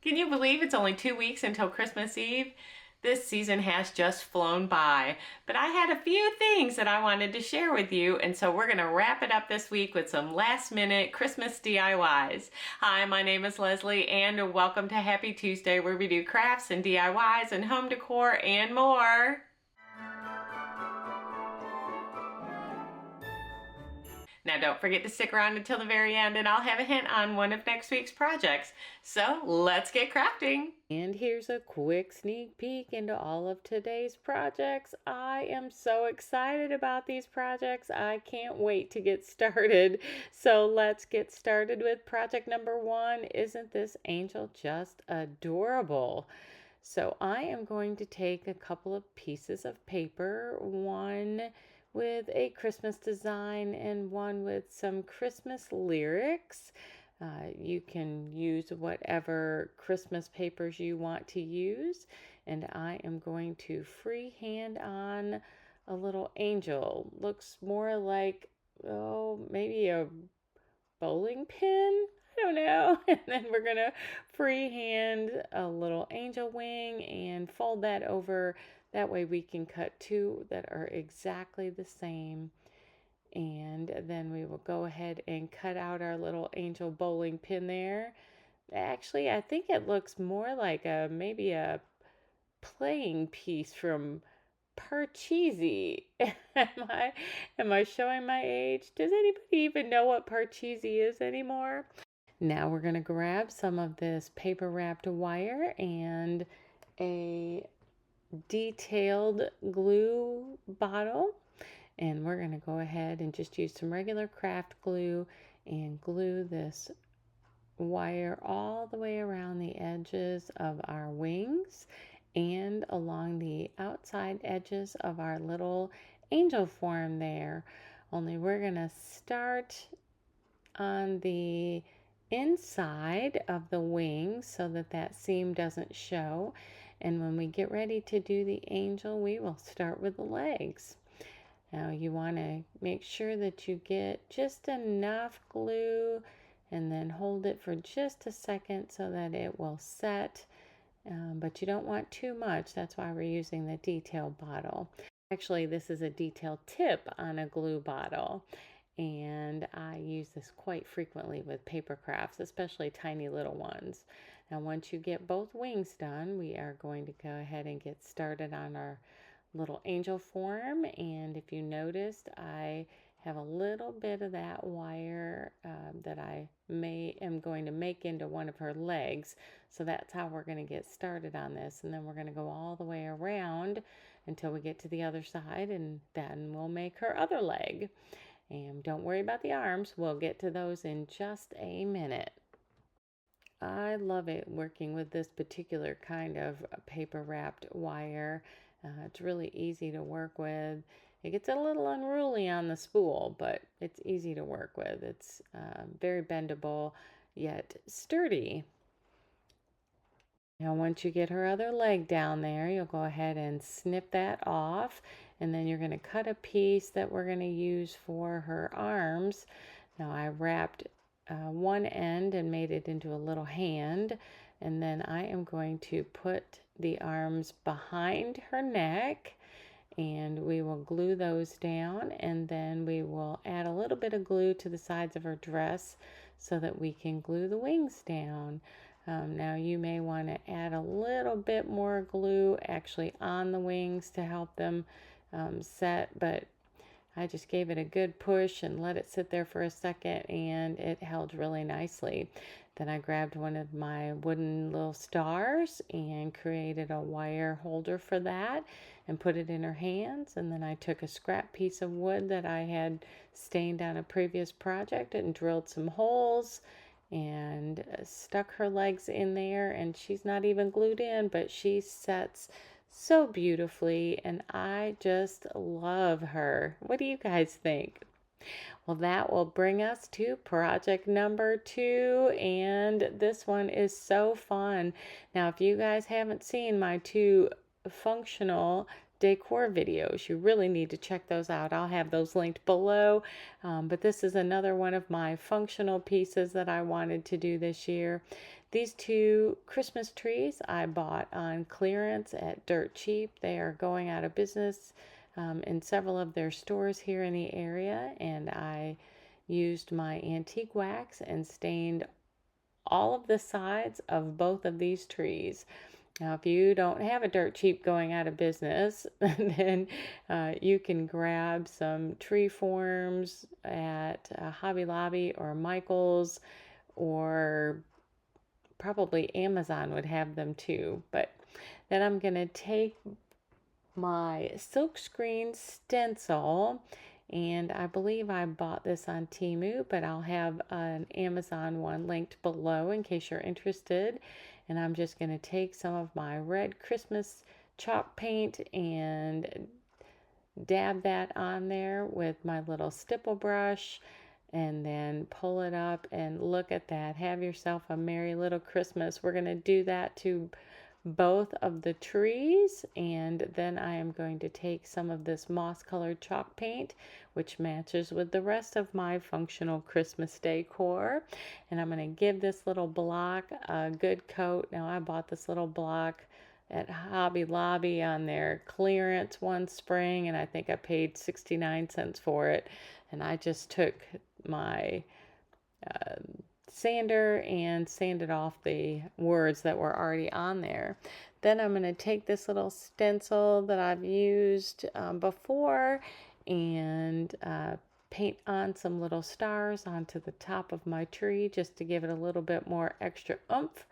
Can you believe it's only 2 weeks until Christmas Eve? This season has just flown by, but I had a few things that I wanted to share with you, and so we're gonna wrap it up this week with some last minute Christmas DIYs. Hi, my name is Leslie, and welcome to Happy Tuesday, where we do crafts and DIYs and home decor and more. Now don't forget to stick around until the very end and I'll have a hint on one of next week's projects. So let's get crafting. And here's a quick sneak peek into all of today's projects. I am so excited about these projects. I can't wait to get started. So let's get started with project number 1. Isn't this angel just adorable? So I am going to take a couple of pieces of paper, one with a Christmas design and one with some Christmas lyrics. You can use whatever Christmas papers you want to use, and I am going to freehand on a little angel. Looks more like, oh, maybe a bowling pin? I don't know. And then we're going to freehand a little angel wing and fold that over. That way we can cut two that are exactly the same. And then we will go ahead and cut out our little angel bowling pin there. Actually, I think it looks more like maybe a playing piece from Parcheesi. Am I showing my age? Does anybody even know what Parcheesi is anymore? Now we're going to grab some of this paper wrapped wire and a detailed glue bottle, and we're going to go ahead and just use some regular craft glue and glue this wire all the way around the edges of our wings and along the outside edges of our little angel form there. Only we're going to start on the inside of the wings so that that seam doesn't show, and when we get ready to do the angel, we will start with the legs. Now you want to make sure that you get just enough glue and then hold it for just a second so that it will set, but you don't want too much. That's why we're using the detail bottle. Actually, this is a detail tip on a glue bottle, and I use this quite frequently with paper crafts, especially tiny little ones. Now once you get both wings done, we are going to go ahead and get started on our little angel form. And if you noticed, I have a little bit of that wire that I am going to make into one of her legs. So that's how we're going to get started on this, and then we're going to go all the way around until we get to the other side, and then we'll make her other leg. And don't worry about the arms, we'll get to those in just a minute. I love it working with this particular kind of paper wrapped wire. It's really easy to work with. It gets a little unruly on the spool, but it's easy to work with. It's very bendable yet sturdy. Now once you get her other leg down there, you'll go ahead and snip that off, and then you're going to cut a piece that we're going to use for her arms. Now I wrapped one end and made it into a little hand, and then I am going to put the arms behind her neck, and we will glue those down, and then we will add a little bit of glue to the sides of her dress so that we can glue the wings down. Now you may want to add a little bit more glue actually on the wings to help them set, but I just gave it a good push and let it sit there for a second, and it held really nicely. Then I grabbed one of my wooden little stars and created a wire holder for that and put it in her hands. And then I took a scrap piece of wood that I had stained on a previous project and drilled some holes and stuck her legs in there, and she's not even glued in, but she sets so beautifully, and I just love her. What do you guys think? Well, that will bring us to project number 2, and this one is so fun. Now, if you guys haven't seen my 2 functional decor videos, you really need to check those out. I'll have those linked below, but this is another one of my functional pieces that I wanted to do this year. These two Christmas trees I bought on clearance at Dirt Cheap. They are going out of business in several of their stores here in the area, and I used my antique wax and stained all of the sides of both of these trees. Now, if you don't have a Dirt Cheap going out of business, then you can grab some tree forms at Hobby Lobby or Michael's, or probably Amazon would have them too. But then I'm going to take my silkscreen stencil, and I believe I bought this on Temu, but I'll have an Amazon one linked below in case you're interested. And I'm just going to take some of my red Christmas chalk paint and dab that on there with my little stipple brush, and then pull it up, and look at that. Have yourself a merry little Christmas. We're going to do that to both of the trees, and then I am going to take some of this moss colored chalk paint, which matches with the rest of my functional Christmas decor, and I'm going to give this little block a good coat. Now, I bought this little block at Hobby Lobby on their clearance one spring, and I think I paid 69 cents for it. And I just took my sander and sanded off the words that were already on there. Then I'm going to take this little stencil that I've used before and paint on some little stars onto the top of my tree just to give it a little bit more extra oomph.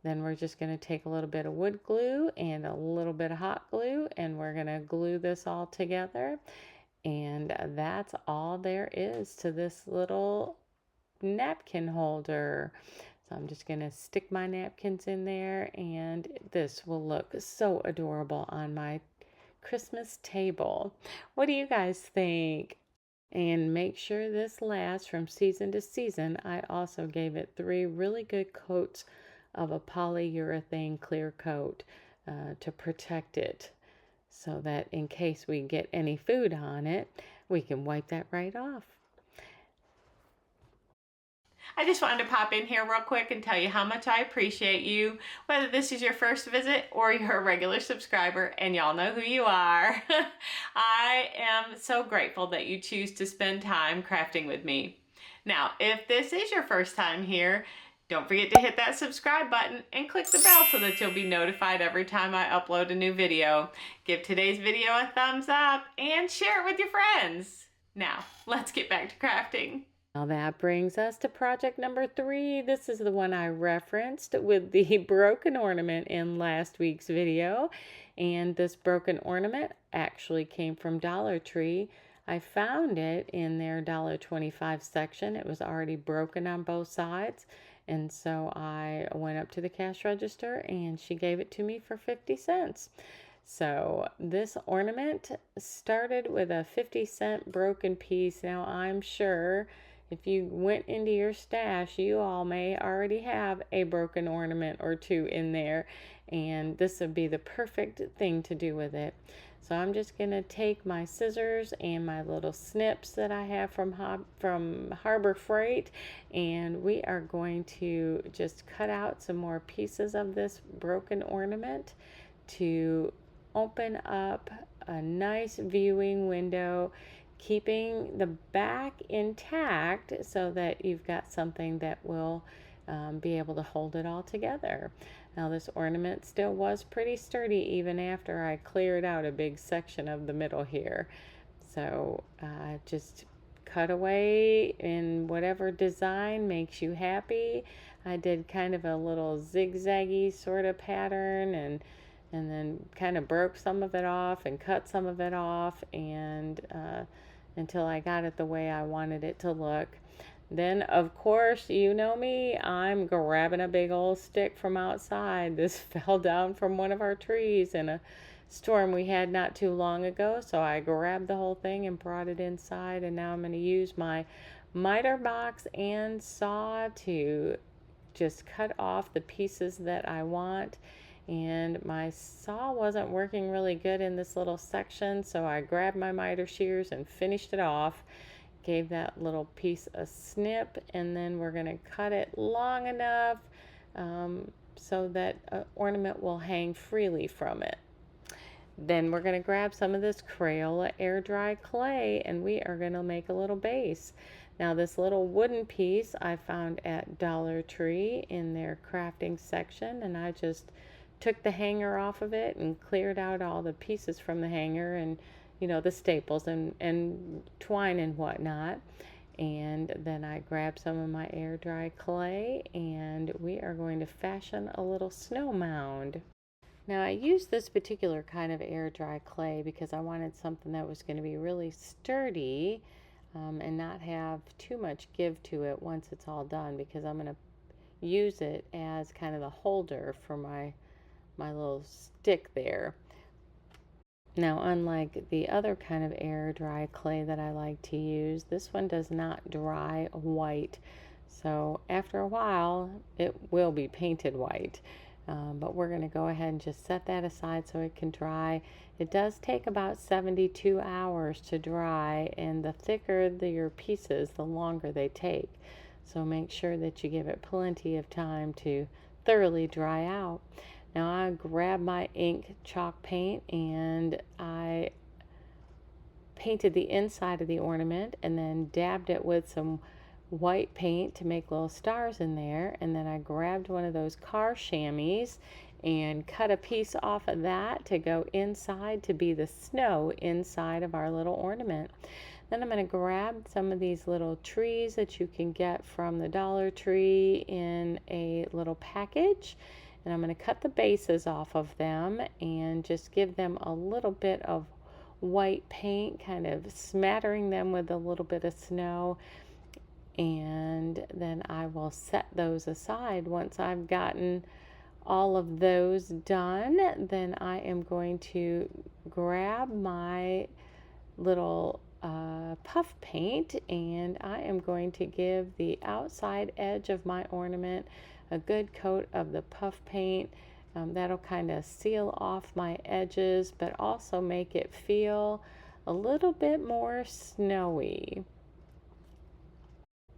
Then we're just going to take a little bit of wood glue and a little bit of hot glue, and we're going to glue this all together. And that's all there is to this little napkin holder. So I'm just going to stick my napkins in there, and this will look so adorable on my Christmas table. What do you guys think? And make sure this lasts from season to season. I also gave it 3 really good coats of a polyurethane clear coat to protect it, so that in case we get any food on it, we can wipe that right off. I just wanted to pop in here real quick and tell you how much I appreciate you, whether this is your first visit or you're a regular subscriber, and y'all know who you are. I am so grateful that you choose to spend time crafting with me. Now, if this is your first time here, don't forget to hit that subscribe button and click the bell so that you'll be notified every time I upload a new video. Give today's video a thumbs up and share it with your friends. Now, let's get back to crafting. Now that brings us to project number 3. This is the one I referenced with the broken ornament in last week's video. And this broken ornament actually came from Dollar Tree. I found it in their $1.25 section. It was already broken on both sides. And so I went up to the cash register and she gave it to me for 50 cents. So this ornament started with a 50-cent broken piece. Now I'm sure if you went into your stash, you all may already have a broken ornament or 2 in there, and this would be the perfect thing to do with it. So I'm just going to take my scissors and my little snips that I have from Harbor Freight, and we are going to just cut out some more pieces of this broken ornament to open up a nice viewing window, keeping the back intact so that you've got something that will be able to hold it all together. Now this ornament still was pretty sturdy even after I cleared out a big section of the middle here. So just cut away in whatever design makes you happy. I did kind of a little zigzaggy sort of pattern, and then kind of broke some of it off and cut some of it off, and until I got it the way I wanted it to look. Then, of course, you know me, I'm grabbing a big old stick from outside. This fell down from one of our trees in a storm we had not too long ago. So I grabbed the whole thing and brought it inside. And now I'm going to use my miter box and saw to just cut off the pieces that I want. And my saw wasn't working really good in this little section, so I grabbed my miter shears and finished it off. Gave that little piece a snip, and then we're going to cut it long enough so that ornament will hang freely from it. Then we're going to grab some of this Crayola air dry clay and we are going to make a little base. Now this little wooden piece I found at Dollar Tree in their crafting section, and I just took the hanger off of it and cleared out all the pieces from the hanger and the staples and twine and whatnot. And then I grabbed some of my air dry clay and we are going to fashion a little snow mound. Now I used this particular kind of air dry clay because I wanted something that was going to be really sturdy and not have too much give to it once it's all done, because I'm going to use it as kind of the holder for my little stick there. Now, unlike the other kind of air dry clay that I like to use, this one does not dry white. So after a while, it will be painted white. But we're going to go ahead and just set that aside so it can dry. It does take about 72 hours to dry, and the thicker your pieces, the longer they take. So make sure that you give it plenty of time to thoroughly dry out. Now I grabbed my ink chalk paint and I painted the inside of the ornament and then dabbed it with some white paint to make little stars in there. And then I grabbed one of those car chamois and cut a piece off of that to go inside to be the snow inside of our little ornament. Then I'm going to grab some of these little trees that you can get from the Dollar Tree in a little package. And I'm going to cut the bases off of them and just give them a little bit of white paint, kind of smattering them with a little bit of snow. And then I will set those aside. Once I've gotten all of those done, then I am going to grab my little puff paint and I am going to give the outside edge of my ornament a good coat of the puff paint. That'll kind of seal off my edges, but also make it feel a little bit more snowy.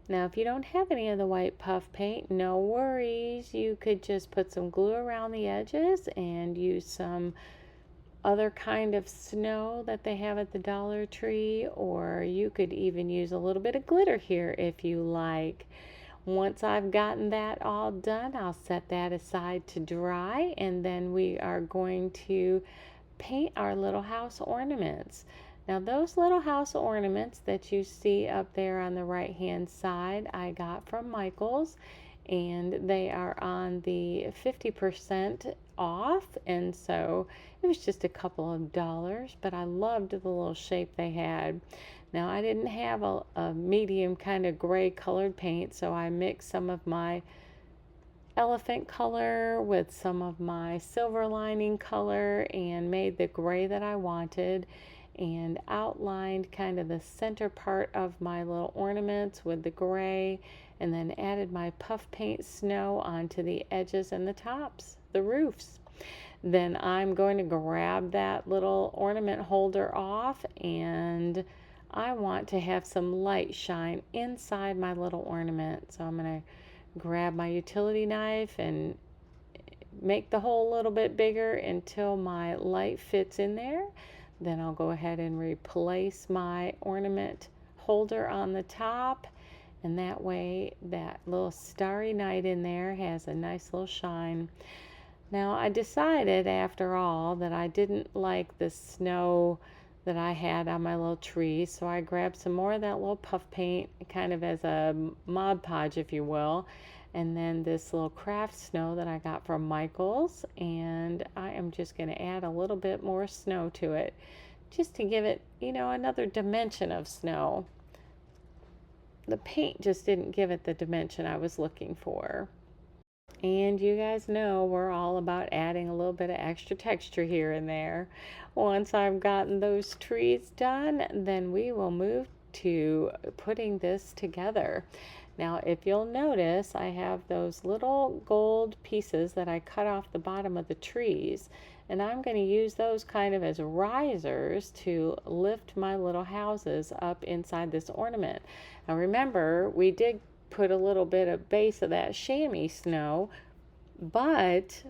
Now, if you don't have any of the white puff paint, no worries. You could just put some glue around the edges and use some other kind of snow that they have at the Dollar Tree, or you could even use a little bit of glitter here if you like. Once I've gotten that all done, I'll set that aside to dry, and then we are going to paint our little house ornaments. Now those little house ornaments that you see up there on the right hand side, I got from Michael's, and they are on the 50% off, and so it was just a couple of dollars, but I loved the little shape they had. Now I didn't have a medium kind of gray colored paint, so I mixed some of my elephant color with some of my silver lining color and made the gray that I wanted, and outlined kind of the center part of my little ornaments with the gray, and then added my puff paint snow onto the edges and the tops, the roofs. Then I'm going to grab that little ornament holder off, and I want to have some light shine inside my little ornament. So I'm going to grab my utility knife and make the hole a little bit bigger until my light fits in there. Then I'll go ahead and replace my ornament holder on the top, and that way that little starry night in there has a nice little shine. Now I decided after all that I didn't like the snow that I had on my little tree, so I grabbed some more of that little puff paint kind of as a Mod Podge, if you will, and then this little craft snow that I got from Michael's, and I am just going to add a little bit more snow to it just to give it, another dimension of snow. The paint just didn't give it the dimension I was looking for. And you guys know we're all about adding a little bit of extra texture here and there. Once I've gotten those trees done, then we will move to putting this together. Now, if you'll notice, I have those little gold pieces that I cut off the bottom of the trees, and I'm going to use those kind of as risers to lift my little houses up inside this ornament. Now remember, we did put a little bit of base of that chamois snow but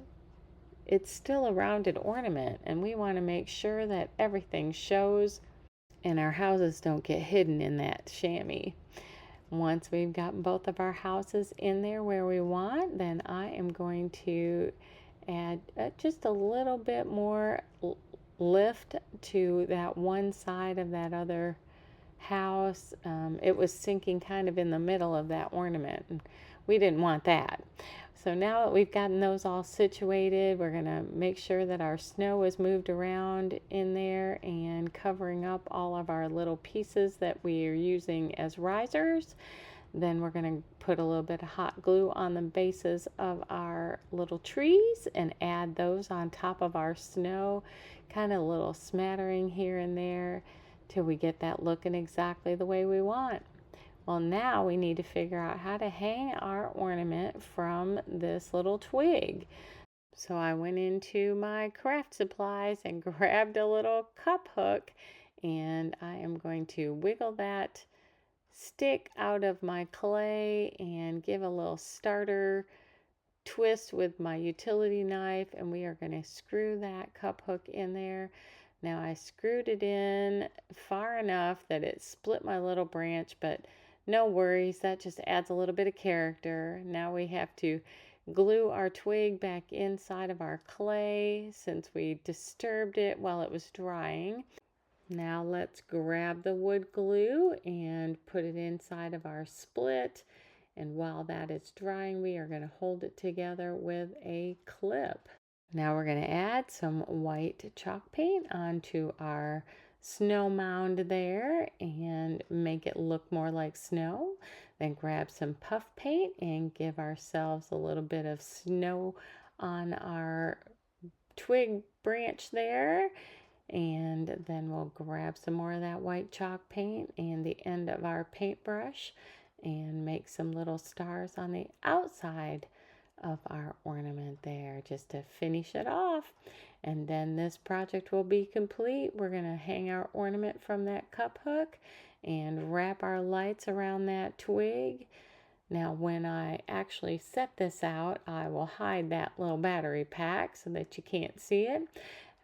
it's still a rounded ornament, and we want to make sure that everything shows and our houses don't get hidden in that chamois. Once we've got both of our houses in there where we want, then I am going to add just a little bit more lift to that one side of that other house. It was sinking kind of in the middle of that ornament, and we didn't want that. So now that we've gotten those all situated, we're going to make sure that our snow is moved around in there and covering up all of our little pieces that we are using as risers. Then we're going to put a little bit of hot glue on the bases of our little trees and add those on top of our snow, kind of a little smattering here and there till we get that looking exactly the way we want. Well, now we need to figure out how to hang our ornament from this little twig. So I went into my craft supplies and grabbed a little cup hook, and I am going to wiggle that stick out of my clay and give a little starter twist with my utility knife, and we are going to screw that cup hook in there. Now I screwed it in far enough that it split my little branch, but no worries, that just adds a little bit of character. Now we have to glue our twig back inside of our clay since we disturbed it while it was drying. Now let's grab the wood glue and put it inside of our split. And while that is drying, we are going to hold it together with a clip. Now we're going to add some white chalk paint onto our snow mound there and make it look more like snow. Then grab some puff paint and give ourselves a little bit of snow on our twig branch there. And then we'll grab some more of that white chalk paint and the end of our paintbrush and make some little stars on the outside of our ornament there just to finish it off. And then this project will be complete. We're going to hang our ornament from that cup hook and wrap our lights around that twig. Now when I actually set this out, I will hide that little battery pack so that you can't see it.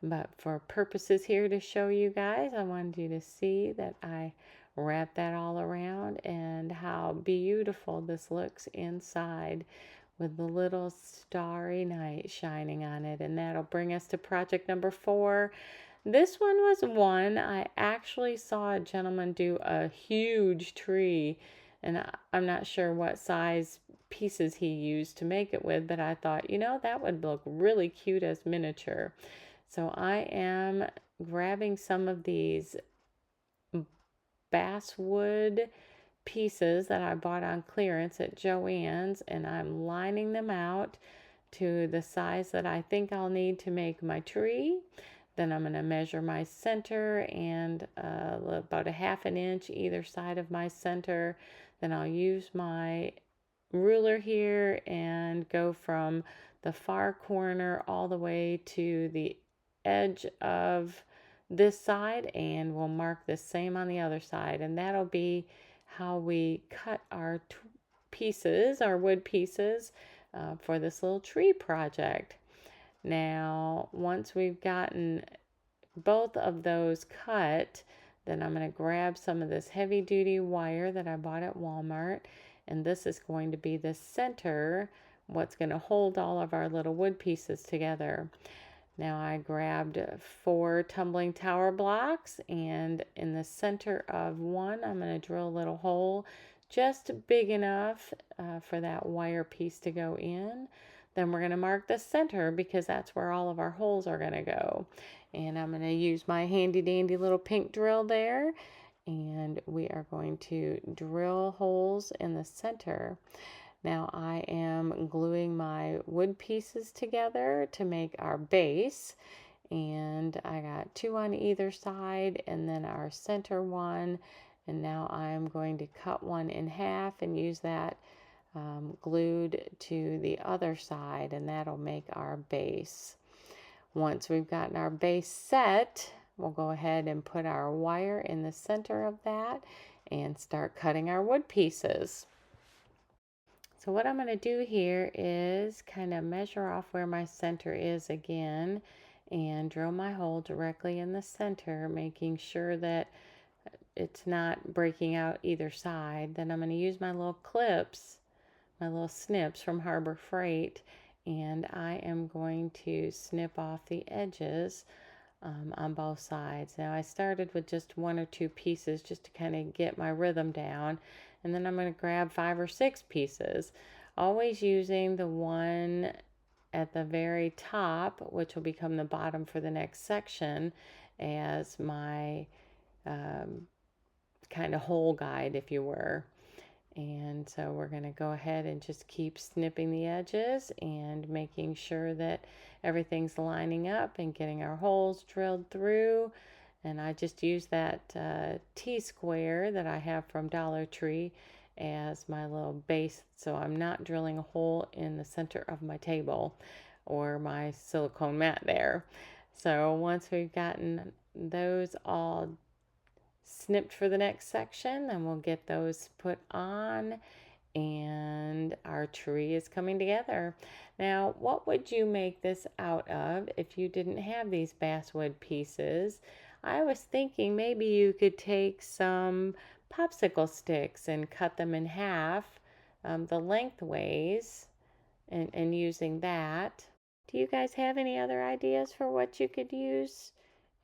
But for purposes here to show you guys, I wanted you to see that I wrapped that all around and how beautiful this looks inside with the little starry night shining on it. And that'll bring us to project number 4. This one was one I actually saw a gentleman do a huge tree, and I'm not sure what size pieces he used to make it with, but I thought, you know, that would look really cute as miniature. So I am grabbing some of these basswood pieces that I bought on clearance at Joann's, and I'm lining them out to the size that I think I'll need to make my tree. Then I'm going to measure my center and about a 1/2 inch either side of my center. Then I'll use my ruler here and go from the far corner all the way to the edge of this side, and we'll mark the same on the other side, and that'll be how we cut our pieces, our wood pieces for this little tree project. Now once we've gotten both of those cut, then I'm going to grab some of this heavy duty wire that I bought at Walmart, and this is going to be the center, what's going to hold all of our little wood pieces together. Now I grabbed 4 tumbling tower blocks, and in the center of one I'm going to drill a little hole just big enough for that wire piece to go in. Then we're going to mark the center because that's where all of our holes are going to go. And I'm going to use my handy dandy little pink drill there, and we are going to drill holes in the center. Now I am gluing my wood pieces together to make our base, and I got 2 on either side and then our center one, and now I'm going to cut one in half and use that glued to the other side, and that'll make our base. Once we've gotten our base set, we'll go ahead and put our wire in the center of that and start cutting our wood pieces. So So what I'm going to do here is kind of measure off where my center is again and drill my hole directly in the center, making sure that it's not breaking out either side. Then I'm going to use my little clips, my little snips from Harbor Freight, and I am going to snip off the edges on both sides. Now I started with just 1 or 2 pieces just to kind of get my rhythm down, and then I'm going to grab 5 or 6 pieces, always using the one at the very top, which will become the bottom for the next section, as my kind of hole guide, if you were. And so we're going to go ahead and just keep snipping the edges and making sure that everything's lining up and getting our holes drilled through. And I just use that T-square that I have from Dollar Tree as my little base, so I'm not drilling a hole in the center of my table or my silicone mat there. So once we've gotten those all snipped for the next section, then we'll get those put on, and our tree is coming together. Now, what would you make this out of if you didn't have these basswood pieces? I was thinking maybe you could take some popsicle sticks and cut them in half, the lengthways, and using that. Do you guys have any other ideas for what you could use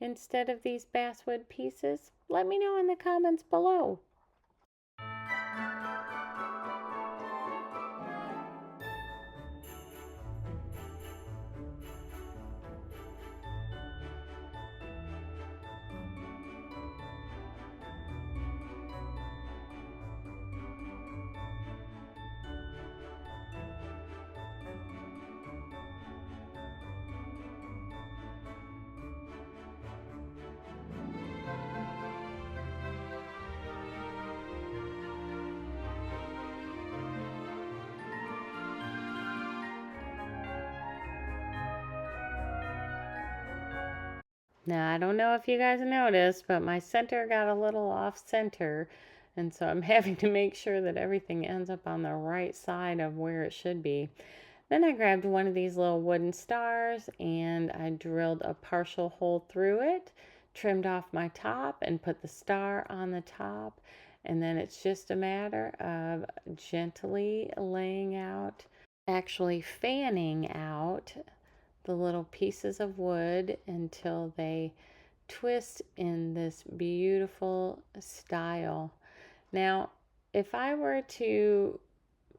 instead of these basswood pieces? Let me know in the comments below. Now, I don't know if you guys noticed, but my center got a little off center, and so I'm having to make sure that everything ends up on the right side of where it should be. Then I grabbed one of these little wooden stars and I drilled a partial hole through it, trimmed off my top and put the star on the top, and then it's just a matter of gently laying out, actually fanning out the little pieces of wood until they twist in this beautiful style. Now, if I were to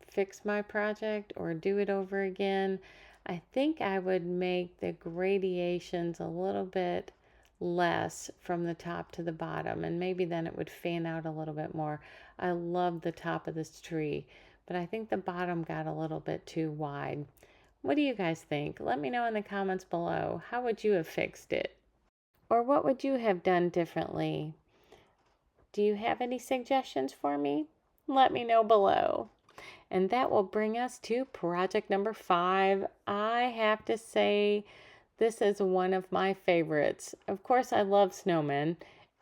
fix my project or do it over again, I think I would make the gradations a little bit less from the top to the bottom, and maybe then it would fan out a little bit more. I love the top of this tree, but I think the bottom got a little bit too wide. What do you guys think? Let me know in the comments below. How would you have fixed it? Or what would you have done differently? Do you have any suggestions for me? Let me know below. And that will bring us to project number 5. I have to say, this is one of my favorites. Of course, I love snowmen,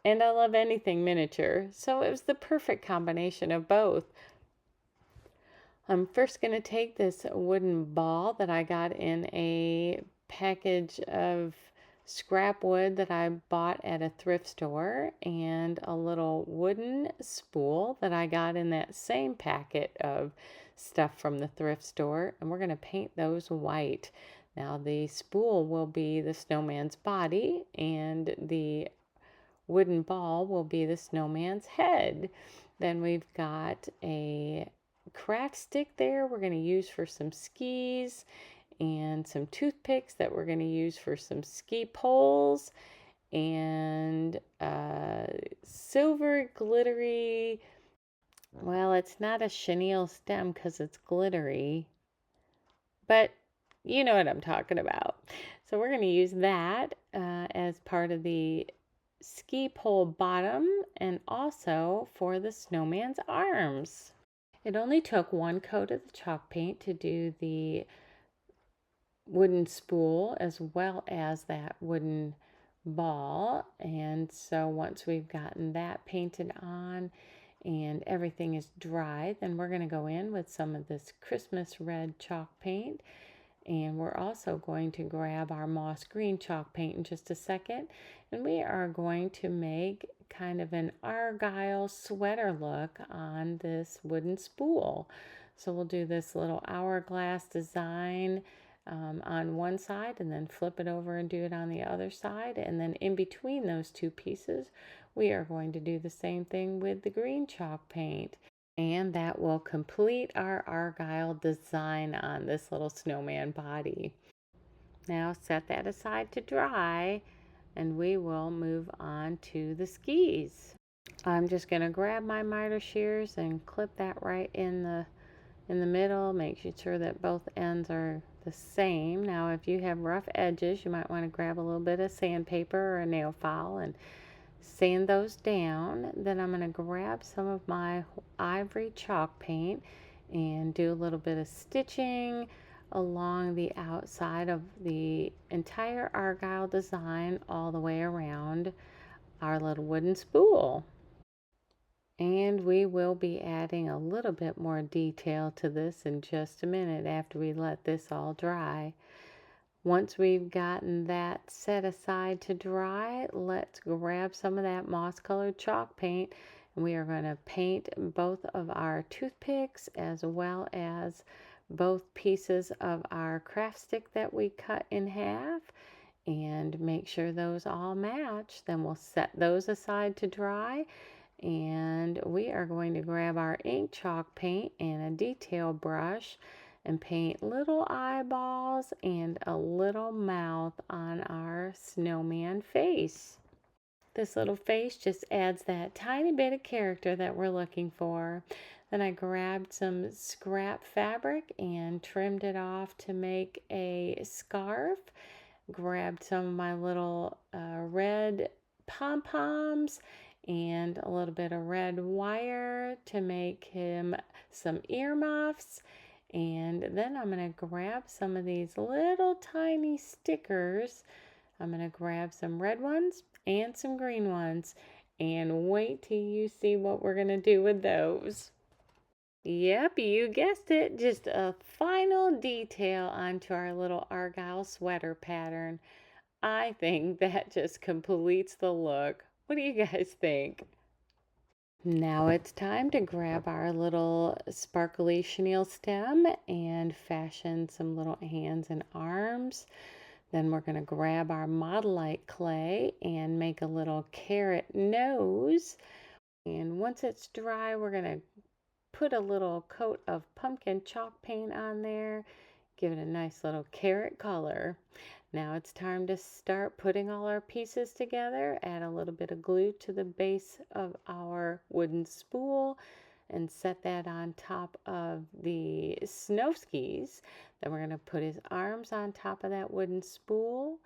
and I love anything miniature, so it was the perfect combination of both. I'm first going to take this wooden ball that I got in a package of scrap wood that I bought at a thrift store, and a little wooden spool that I got in that same packet of stuff from the thrift store, and we're going to paint those white. Now the spool will be the snowman's body, and the wooden ball will be the snowman's head. Then we've got a craft stick there we're going to use for some skis, and some toothpicks that we're going to use for some ski poles, and silver glittery, well, it's not a chenille stem because it's glittery, but you know what I'm talking about. So we're going to use that as part of the ski pole bottom, and also for the snowman's arms. It only took 1 coat of the chalk paint to do the wooden spool as well as that wooden ball, and so once we've gotten that painted on and everything is dry, then we're going to go in with some of this Christmas red chalk paint. And we're also going to grab our moss green chalk paint in just a second. And we are going to make kind of an Argyle sweater look on this wooden spool. So we'll do this little hourglass design on one side and then flip it over and do it on the other side. And then in between those two pieces, we are going to do the same thing with the green chalk paint. And that will complete our Argyle design on this little snowman body. Now set that aside to dry, and we will move on to the skis. I'm just going to grab my miter shears and clip that right in the middle, make sure that both ends are the same. Now if you have rough edges, you might want to grab a little bit of sandpaper or a nail file and sand those down. Then I'm going to grab some of my ivory chalk paint and do a little bit of stitching along the outside of the entire Argyle design all the way around our little wooden spool. And we will be adding a little bit more detail to this in just a minute after we let this all dry. Once we've gotten that set aside to dry, let's grab some of that moss colored chalk paint, and we are going to paint both of our toothpicks as well as both pieces of our craft stick that we cut in half, and make sure those all match. Then we'll set those aside to dry, and we are going to grab our ink chalk paint and a detail brush and paint little eyeballs and a little mouth on our snowman face. This little face just adds that tiny bit of character that we're looking for. Then I grabbed some scrap fabric and trimmed it off to make a scarf. Grabbed some of my little red pom-poms and a little bit of red wire to make him some earmuffs. And then I'm going to grab some of these little tiny stickers. I'm going to grab some red ones and some green ones, and wait till you see what we're going to do with those. Yep, you guessed it, just a final detail onto our little Argyle sweater pattern. I think that just completes the look. What do you guys think? Now it's time to grab our little sparkly chenille stem and fashion some little hands and arms. Then we're going to grab our Modelite clay and make a little carrot nose. And once it's dry, we're going to put a little coat of pumpkin chalk paint on there, give it a nice little carrot color. Now it's time to start putting all our pieces together. Add a little bit of glue to the base of our wooden spool and set that on top of the snow skis. Then we're going to put his arms on top of that wooden spool.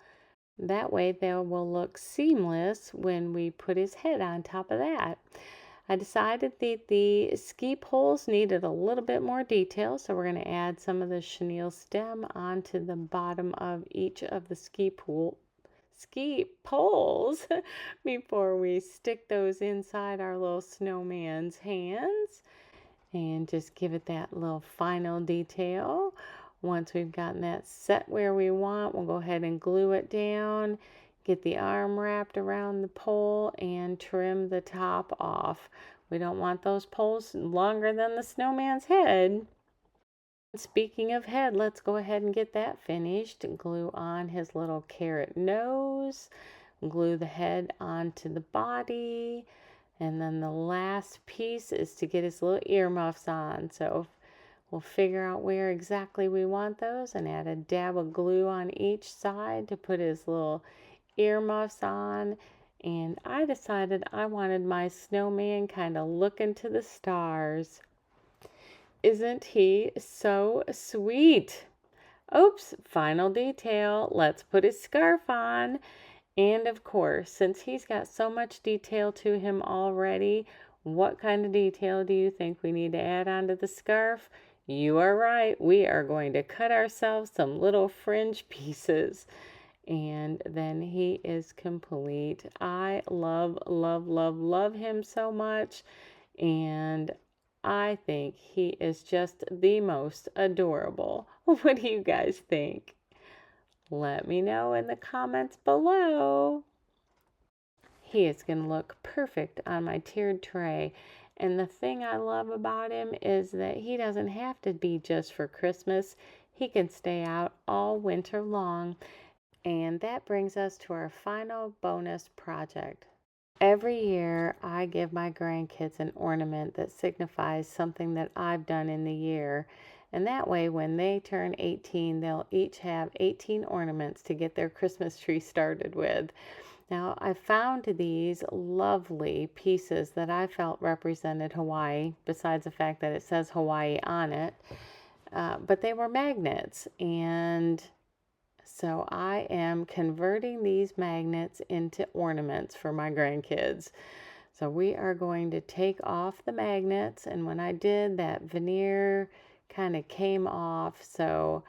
That way they will look seamless when we put his head on top of that. I decided that the ski poles needed a little bit more detail, so we're going to add some of the chenille stem onto the bottom of each of the ski poles before we stick those inside our little snowman's hands, and just give it that little final detail. Once we've gotten that set where we want, we'll go ahead and glue it down. Get the arm wrapped around the pole and trim the top off. We don't want those poles longer than the snowman's head. Speaking of head, let's go ahead and get that finished. Glue on his little carrot nose. Glue the head onto the body. And then the last piece is to get his little earmuffs on. So we'll figure out where exactly we want those and add a dab of glue on each side to put his little earmuffs on. And I decided I wanted my snowman kind of looking to the stars. Isn't he so sweet? Oops, final detail. Let's put his scarf on. And of course, since he's got so much detail to him already, what kind of detail do you think we need to add onto the scarf? You are right. We are going to cut ourselves some little fringe pieces. And then he is complete. I love, love, love, love him so much. and I think he is just the most adorable. What do you guys think? Let me know in the comments below. He is going to look perfect on my tiered tray. And the thing I love about him is that he doesn't have to be just for Christmas. He can stay out all winter long. And that brings us to our final bonus project. Every year I give my grandkids an ornament that signifies something that I've done in the year. And that way when they turn 18, they'll each have 18 ornaments to get their Christmas tree started with. Now, I found these lovely pieces that I felt represented Hawaii, besides the fact that it says Hawaii on it. But they were magnets, and so I am converting these magnets into ornaments for my grandkids. So we are going to take off the magnets, and when I did, that veneer kind of came off. So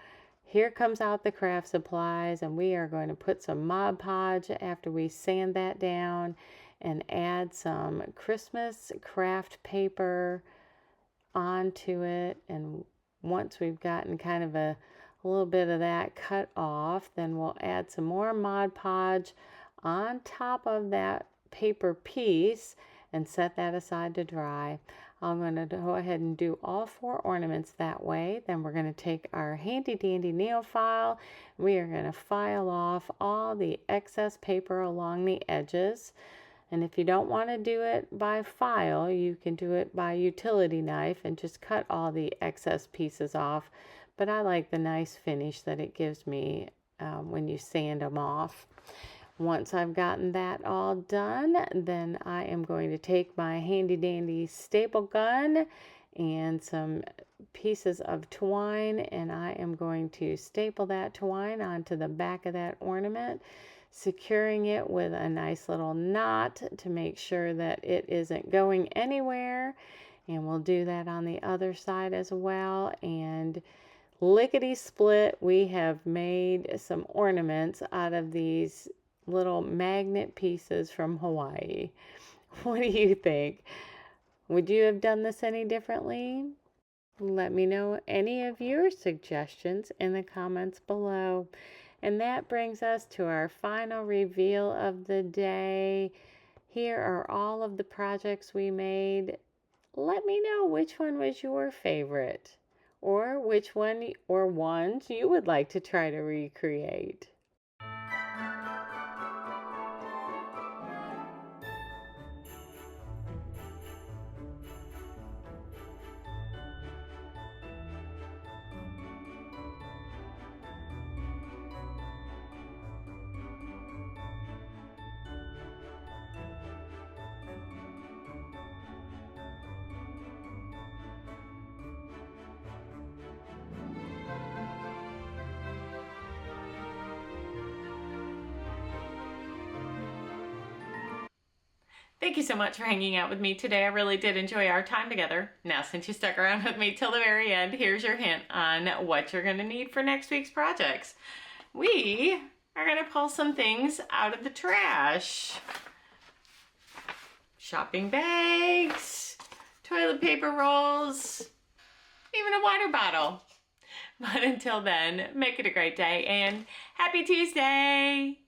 here comes out the craft supplies, and we are going to put some Mod Podge after we sand that down and add some Christmas craft paper onto it. And once we've gotten kind of a little bit of that cut off, then we'll add some more Mod Podge on top of that paper piece and set that aside to dry. I'm going to go ahead and do all 4 ornaments that way. Then we're going to take our handy dandy nail file. We are going to file off all the excess paper along the edges. And if you don't want to do it by file, you can do it by utility knife and just cut all the excess pieces off. But I like the nice finish that it gives me when you sand them off. Once I've gotten that all done, then I am going to take my handy dandy staple gun and some pieces of twine, and I am going to staple that twine onto the back of that ornament, securing it with a nice little knot to make sure that it isn't going anywhere. And we'll do that on the other side as well. And lickety split, we have made some ornaments out of these little magnet pieces from Hawaii. What do you think? Would you have done this any differently? Let me know any of your suggestions in the comments below. And that brings us to our final reveal of the day. Here are all of the projects we made. Let me know which one was your favorite, or which one or ones you would like to try to recreate. Thank you so much for hanging out with me today. I really did enjoy our time together. Now, since you stuck around with me till the very end, here's your hint on what you're going to need for next week's projects. We are going to pull some things out of the trash. Shopping bags, toilet paper rolls, even a water bottle. But until then, make it a great day and happy Tuesday!